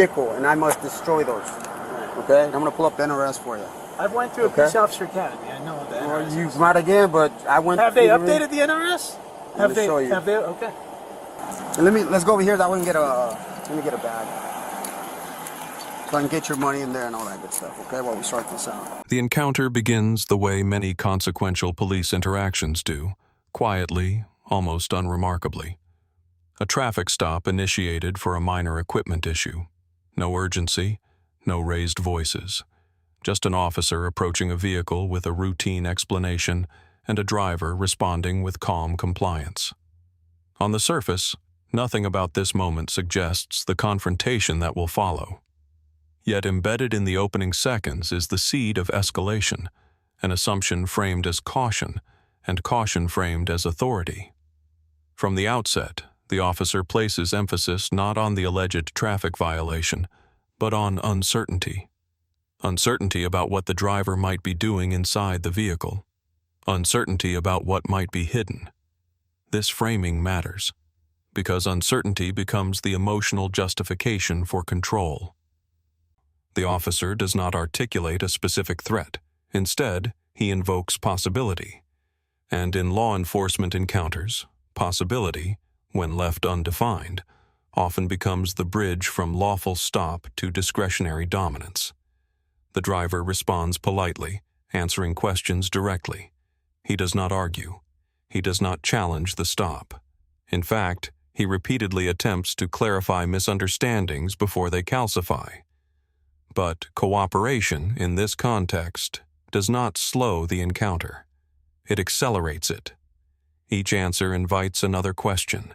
vehicle, and I must destroy those. Okay? I'm gonna pull up the NRS for you. I've went through a police officer academy. I know the NRS. Well, you might again, but I went. Have they updated the NRS? Have they? Have they? Okay. Let's go over here. That way I can get a. Let me get a bag, so I can get your money in there and all that good stuff. Okay, while we start this out. The encounter begins the way many consequential police interactions do, quietly, almost unremarkably. A traffic stop initiated for a minor equipment issue. No urgency, no raised voices. Just an officer approaching a vehicle with a routine explanation and a driver responding with calm compliance. On the surface, nothing about this moment suggests the confrontation that will follow. Yet embedded in the opening seconds is the seed of escalation, an assumption framed as caution, and caution framed as authority. From the outset, the officer places emphasis not on the alleged traffic violation, but on uncertainty. Uncertainty about what the driver might be doing inside the vehicle. Uncertainty about what might be hidden. This framing matters, because uncertainty becomes the emotional justification for control. The officer does not articulate a specific threat. Instead, he invokes possibility. And in law enforcement encounters, possibility, when left undefined, often becomes the bridge from lawful stop to discretionary dominance. The driver responds politely, answering questions directly. He does not argue. He does not challenge the stop. In fact, he repeatedly attempts to clarify misunderstandings before they calcify. But cooperation, in this context, does not slow the encounter. It accelerates it. Each answer invites another question.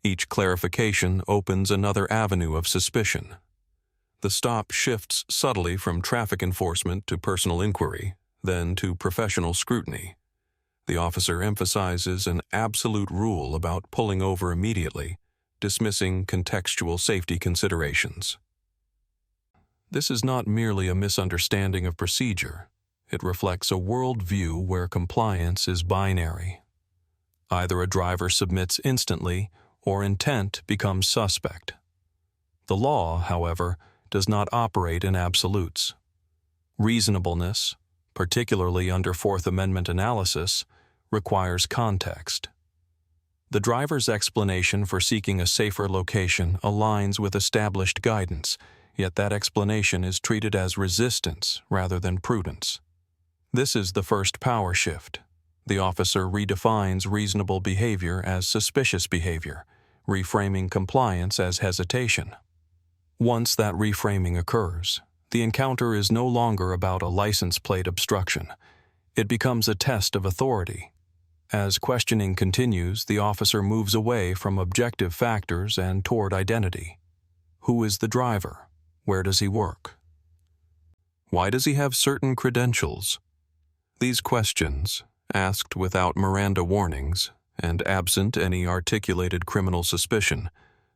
Each clarification opens another avenue of suspicion. The stop shifts subtly from traffic enforcement to personal inquiry, then to professional scrutiny. The officer emphasizes an absolute rule about pulling over immediately, dismissing contextual safety considerations. This is not merely a misunderstanding of procedure. It reflects a worldview where compliance is binary. Either a driver submits instantly, or intent becomes suspect. The law, however, does not operate in absolutes. Reasonableness, particularly under Fourth Amendment analysis, requires context. The driver's explanation for seeking a safer location aligns with established guidance, yet that explanation is treated as resistance rather than prudence. This is the first power shift. The officer redefines reasonable behavior as suspicious behavior, reframing compliance as hesitation. Once that reframing occurs, the encounter is no longer about a license plate obstruction. It becomes a test of authority. As questioning continues, the officer moves away from objective factors and toward identity. Who is the driver? Where does he work? Why does he have certain credentials? These questions, asked without Miranda warnings and absent any articulated criminal suspicion,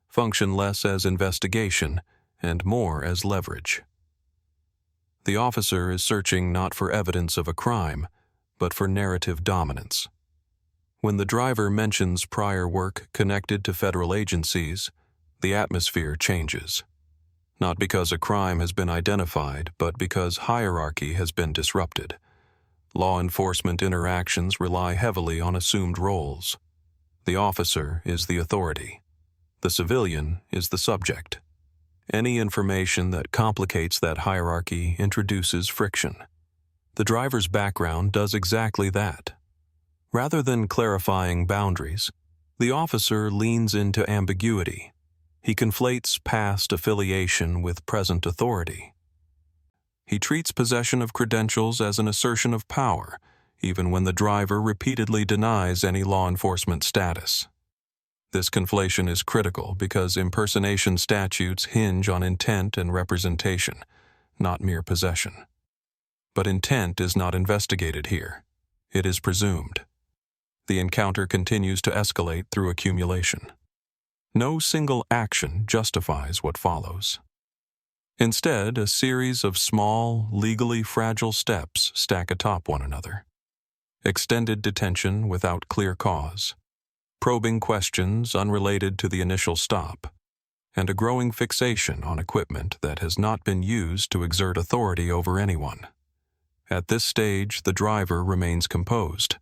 function less as investigation and more as leverage. The officer is searching not for evidence of a crime, but for narrative dominance. When the driver mentions prior work connected to federal agencies, the atmosphere changes. Not because a crime has been identified, but because hierarchy has been disrupted. Law enforcement interactions rely heavily on assumed roles. The officer is the authority. The civilian is the subject. Any information that complicates that hierarchy introduces friction. The driver's background does exactly that. Rather than clarifying boundaries, the officer leans into ambiguity. He conflates past affiliation with present authority. He treats possession of credentials as an assertion of power, even when the driver repeatedly denies any law enforcement status. This conflation is critical because impersonation statutes hinge on intent and representation, not mere possession. But intent is not investigated here. It is presumed. The encounter continues to escalate through accumulation. No single action justifies what follows. Instead, a series of small, legally fragile steps stack atop one another. Extended detention without clear cause. Probing questions unrelated to the initial stop. and a growing fixation on equipment that has not been used to exert authority over anyone. At this stage, the driver remains composed.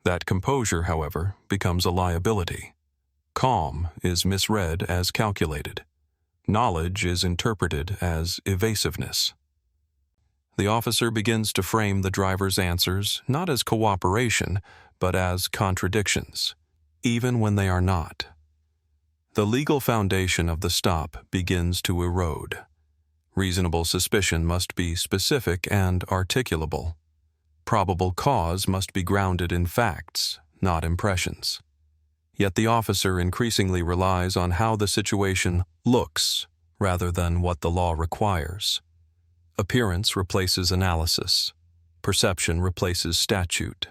That composure, however, becomes a liability. Calm is misread as calculated. Knowledge is interpreted as evasiveness. The officer begins to frame the driver's answers not as cooperation, but as contradictions, even when they are not. The legal foundation of the stop begins to erode. Reasonable suspicion must be specific and articulable. Probable cause must be grounded in facts, not impressions. Yet the officer increasingly relies on how the situation looks rather than what the law requires. Appearance replaces analysis. Perception replaces statute.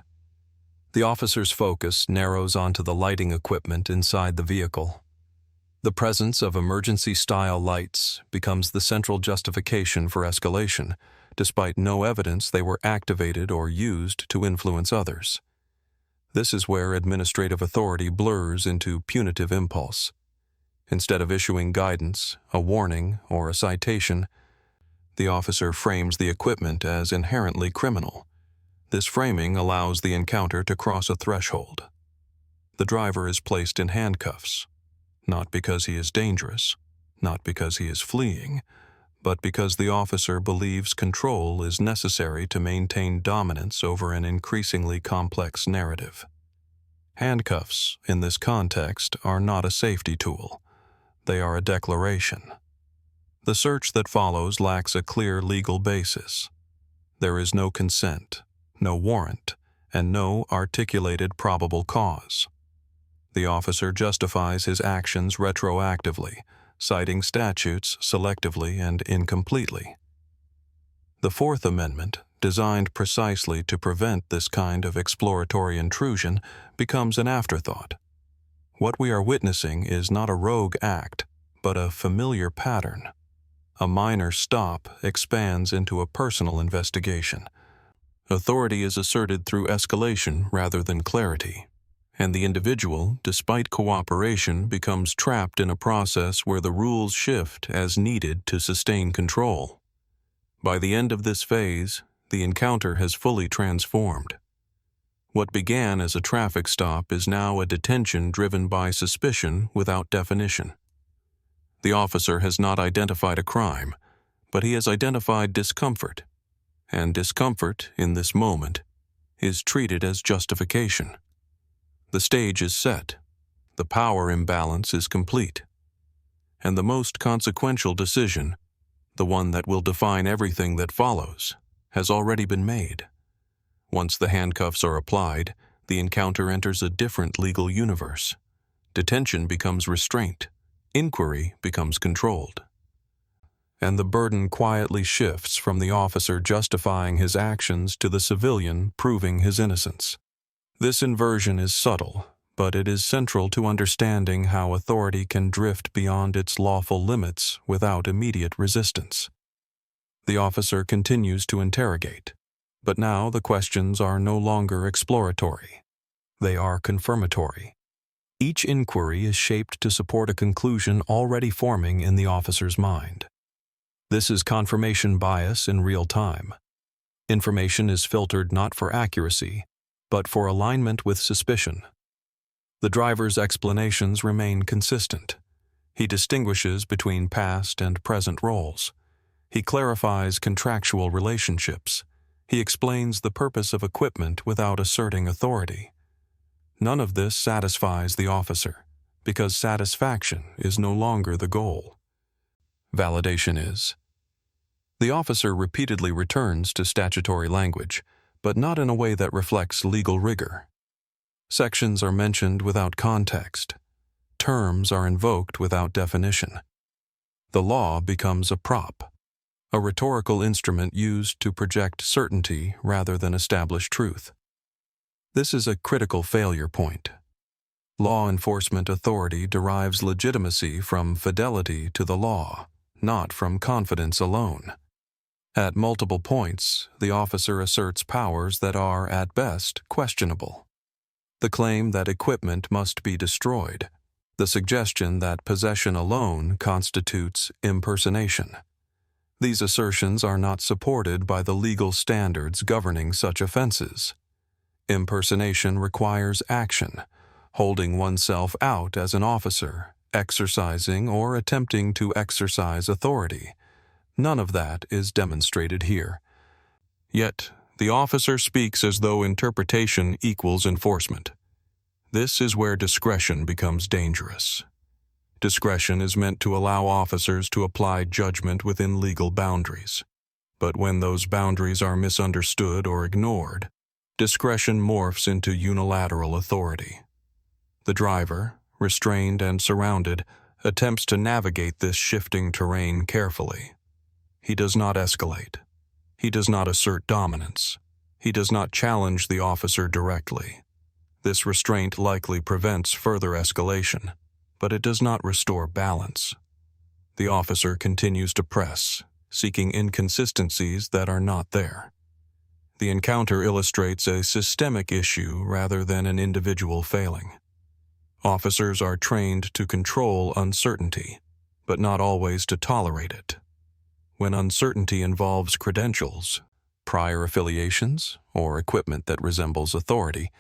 The officer's focus narrows onto the lighting equipment inside the vehicle. The presence of emergency-style lights becomes the central justification for escalation, despite no evidence they were activated or used to influence others. This is where administrative authority blurs into punitive impulse. Instead of issuing guidance, a warning, or a citation, the officer frames the equipment as inherently criminal. This framing allows the encounter to cross a threshold. The driver is placed in handcuffs, not because he is dangerous, not because he is fleeing, but because the officer believes control is necessary to maintain dominance over an increasingly complex narrative. Handcuffs, in this context, are not a safety tool. They are a declaration. The search that follows lacks a clear legal basis. There is no consent, no warrant, and no articulated probable cause. The officer justifies his actions retroactively, citing statutes selectively and incompletely. The Fourth Amendment, designed precisely to prevent this kind of exploratory intrusion, becomes an afterthought. What we are witnessing is not a rogue act, but a familiar pattern. A minor stop expands into a personal investigation. Authority is asserted through escalation rather than clarity, and the individual, despite cooperation, becomes trapped in a process where the rules shift as needed to sustain control. By the end of this phase, the encounter has fully transformed. What began as a traffic stop is now a detention driven by suspicion without definition. The officer has not identified a crime, but he has identified discomfort, and discomfort, in this moment, is treated as justification. The stage is set, the power imbalance is complete, and the most consequential decision, the one that will define everything that follows, has already been made. Once the handcuffs are applied, the encounter enters a different legal universe. Detention becomes restraint. Inquiry becomes controlled. And the burden quietly shifts from the officer justifying his actions to the civilian proving his innocence. This inversion is subtle, but it is central to understanding how authority can drift beyond its lawful limits without immediate resistance. The officer continues to interrogate, but now the questions are no longer exploratory. They are confirmatory. Each inquiry is shaped to support a conclusion already forming in the officer's mind. This is confirmation bias in real time. Information is filtered not for accuracy, but for alignment with suspicion. The driver's explanations remain consistent. He distinguishes between past and present roles. He clarifies contractual relationships. He explains the purpose of equipment without asserting authority. None of this satisfies the officer, because satisfaction is no longer the goal. Validation is. The officer repeatedly returns to statutory language, but not in a way that reflects legal rigor. Sections are mentioned without context. Terms are invoked without definition. The law becomes a prop, a rhetorical instrument used to project certainty rather than establish truth. This is a critical failure point. Law enforcement authority derives legitimacy from fidelity to the law, not from confidence alone. At multiple points, the officer asserts powers that are, at best, questionable. The claim that equipment must be destroyed, the suggestion that possession alone constitutes impersonation. These assertions are not supported by the legal standards governing such offenses. Impersonation requires action, holding oneself out as an officer, exercising or attempting to exercise authority. None of that is demonstrated here. Yet, the officer speaks as though interpretation equals enforcement. This is where discretion becomes dangerous. Discretion is meant to allow officers to apply judgment within legal boundaries. But when those boundaries are misunderstood or ignored, discretion morphs into unilateral authority. The driver, restrained and surrounded, attempts to navigate this shifting terrain carefully. He does not escalate. He does not assert dominance. He does not challenge the officer directly. This restraint likely prevents further escalation, but it does not restore balance. The officer continues to press, seeking inconsistencies that are not there. The encounter illustrates a systemic issue rather than an individual failing. Officers are trained to control uncertainty, but not always to tolerate it. When uncertainty involves credentials, prior affiliations, or equipment that resembles authority,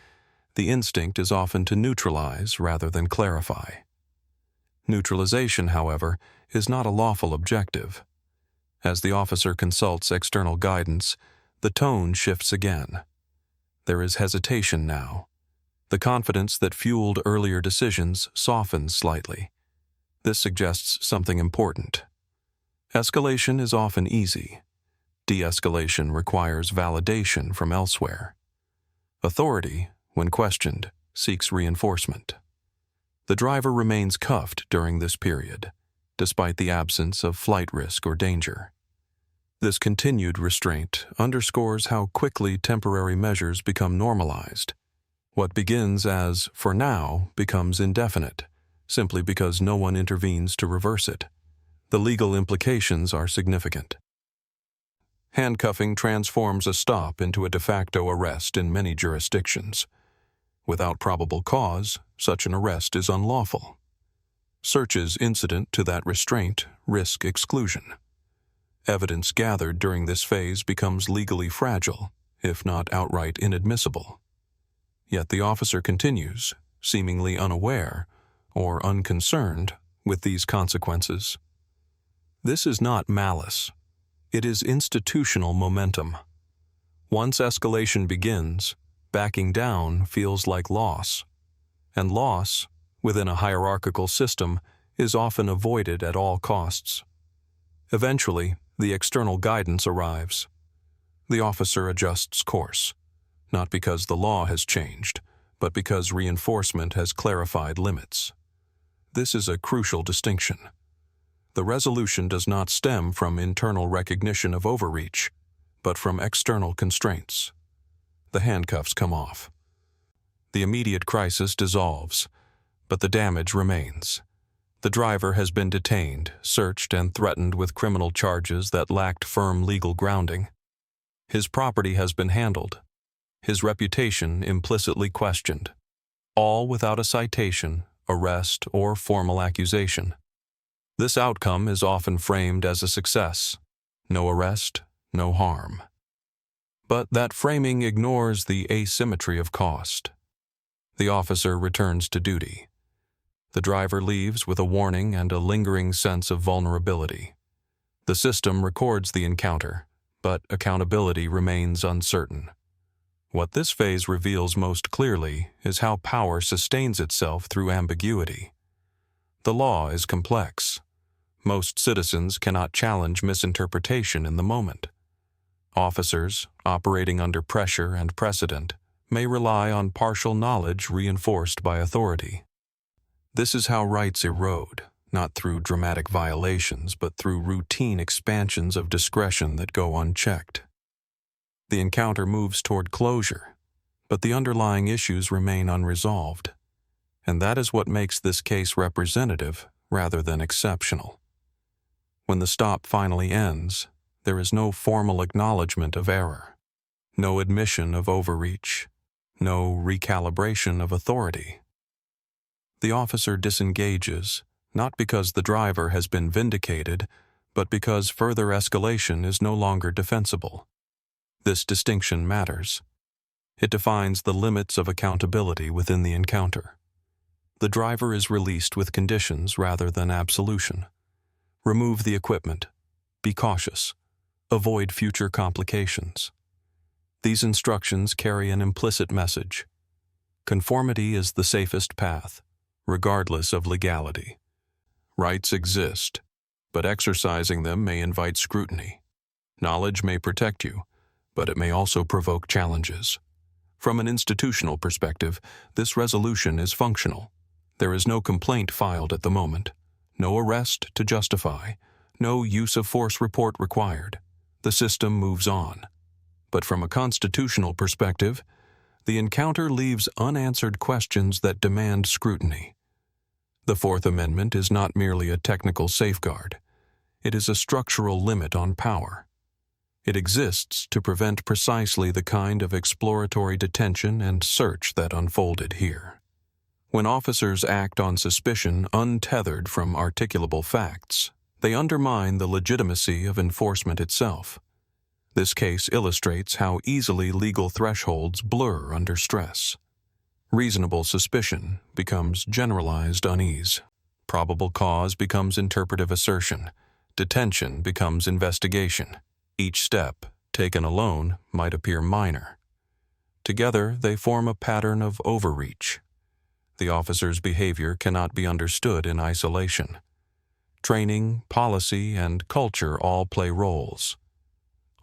the instinct is often to neutralize rather than clarify. Neutralization, however, is not a lawful objective. As the officer consults external guidance, the tone shifts again. There is hesitation now. The confidence that fueled earlier decisions softens slightly. This suggests something important. Escalation is often easy. De-escalation requires validation from elsewhere. Authority, when questioned, seeks reinforcement. The driver remains cuffed during this period, despite the absence of flight risk or danger. This continued restraint underscores how quickly temporary measures become normalized. What begins as "for now" becomes indefinite, simply because no one intervenes to reverse it. The legal implications are significant. Handcuffing transforms a stop into a de facto arrest in many jurisdictions. Without probable cause, such an arrest is unlawful. Searches incident to that restraint risk exclusion. Evidence gathered during this phase becomes legally fragile, if not outright inadmissible. Yet the officer continues, seemingly unaware or unconcerned with these consequences. This is not malice. It is institutional momentum. Once escalation begins, backing down feels like loss. And loss, within a hierarchical system, is often avoided at all costs. Eventually, the external guidance arrives. The officer adjusts course, not because the law has changed, but because reinforcement has clarified limits. This is a crucial distinction. The resolution does not stem from internal recognition of overreach, but from external constraints. The handcuffs come off. The immediate crisis dissolves, but the damage remains. The driver has been detained, searched, and threatened with criminal charges that lacked firm legal grounding. His property has been handled, his reputation implicitly questioned, all without a citation, arrest, or formal accusation. This outcome is often framed as a success. No arrest, no harm. But that framing ignores the asymmetry of cost. The officer returns to duty. The driver leaves with a warning and a lingering sense of vulnerability. The system records the encounter, but accountability remains uncertain. What this phase reveals most clearly is how power sustains itself through ambiguity. The law is complex. Most citizens cannot challenge misinterpretation in the moment. Officers, operating under pressure and precedent, may rely on partial knowledge reinforced by authority. This is how rights erode, not through dramatic violations, but through routine expansions of discretion that go unchecked. The encounter moves toward closure, but the underlying issues remain unresolved. And that is what makes this case representative rather than exceptional. When the stop finally ends, there is no formal acknowledgement of error, no admission of overreach, no recalibration of authority. The officer disengages, not because the driver has been vindicated, but because further escalation is no longer defensible. This distinction matters. It defines the limits of accountability within the encounter. The driver is released with conditions rather than absolution. Remove the equipment. Be cautious. Avoid future complications. These instructions carry an implicit message. Conformity is the safest path, regardless of legality. Rights exist, but exercising them may invite scrutiny. Knowledge may protect you, but it may also provoke challenges. From an institutional perspective, this resolution is functional. There is no complaint filed at the moment, no arrest to justify, no use of force report required. The system moves on. But from a constitutional perspective, the encounter leaves unanswered questions that demand scrutiny. The Fourth Amendment is not merely a technical safeguard. It is a structural limit on power. It exists to prevent precisely the kind of exploratory detention and search that unfolded here. When officers act on suspicion untethered from articulable facts, they undermine the legitimacy of enforcement itself. This case illustrates how easily legal thresholds blur under stress. Reasonable suspicion becomes generalized unease. Probable cause becomes interpretive assertion. Detention becomes investigation. Each step, taken alone, might appear minor. Together, they form a pattern of overreach. The officer's behavior cannot be understood in isolation. Training, policy, and culture all play roles.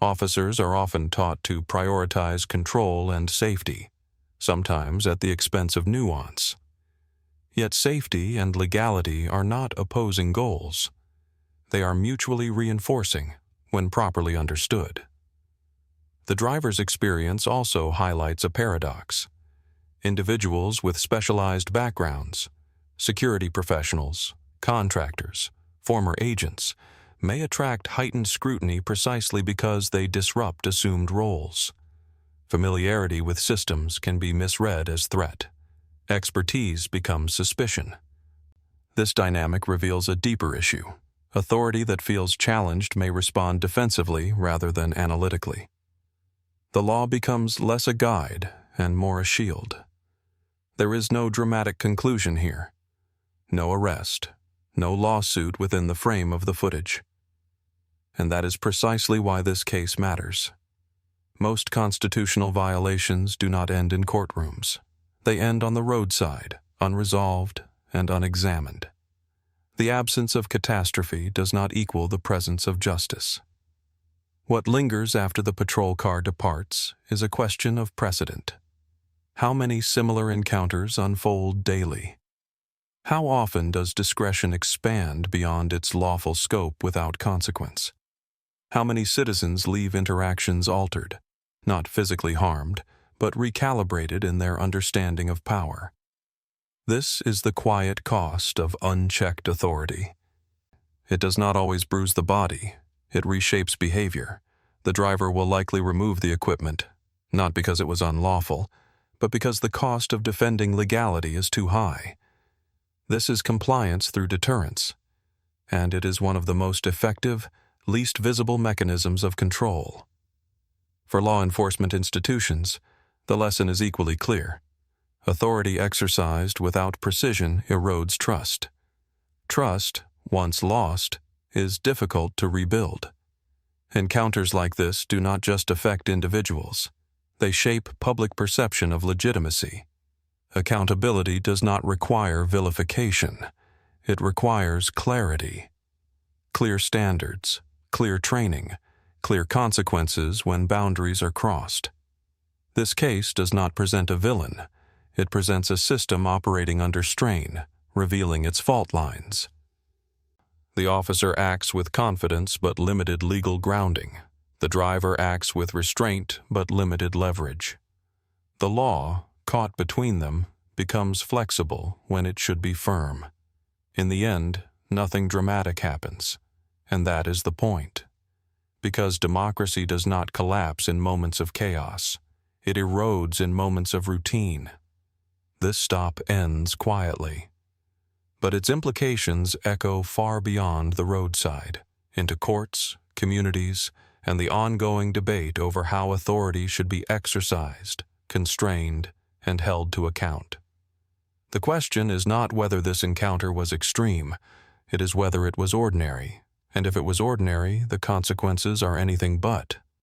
Officers are often taught to prioritize control and safety, sometimes at the expense of nuance. Yet safety and legality are not opposing goals. They are mutually reinforcing when properly understood. The driver's experience also highlights a paradox. Individuals with specialized backgrounds, security professionals, contractors, former agents, may attract heightened scrutiny precisely because they disrupt assumed roles. Familiarity with systems can be misread as threat. Expertise becomes suspicion. This dynamic reveals a deeper issue. Authority that feels challenged may respond defensively rather than analytically. The law becomes less a guide and more a shield. There is no dramatic conclusion here. No arrest, no lawsuit within the frame of the footage. And that is precisely why this case matters. Most constitutional violations do not end in courtrooms. They end on the roadside, unresolved and unexamined. The absence of catastrophe does not equal the presence of justice. What lingers after the patrol car departs is a question of precedent. How many similar encounters unfold daily? How often does discretion expand beyond its lawful scope without consequence? How many citizens leave interactions altered, not physically harmed, but recalibrated in their understanding of power? This is the quiet cost of unchecked authority. It does not always bruise the body, it reshapes behavior. The driver will likely remove the equipment, not because it was unlawful, but because the cost of defending legality is too high. This is compliance through deterrence, and it is one of the most effective, least visible mechanisms of control. For law enforcement institutions, the lesson is equally clear. Authority exercised without precision erodes trust. Trust, once lost, is difficult to rebuild. Encounters like this do not just affect individuals. They shape public perception of legitimacy. Accountability does not require vilification. It requires clarity. Clear standards, clear training, clear consequences when boundaries are crossed. This case does not present a villain. It presents a system operating under strain, revealing its fault lines. The officer acts with confidence but limited legal grounding. The driver acts with restraint but limited leverage. The law, caught between them, becomes flexible when it should be firm. In the end, nothing dramatic happens, and that is the point. Because democracy does not collapse in moments of chaos. It erodes in moments of routine. This stop ends quietly, but its implications echo far beyond the roadside, into courts, communities, and the ongoing debate over how authority should be exercised, constrained, and held to account. The question is not whether this encounter was extreme, it is whether it was ordinary, and if it was ordinary, the consequences are anything but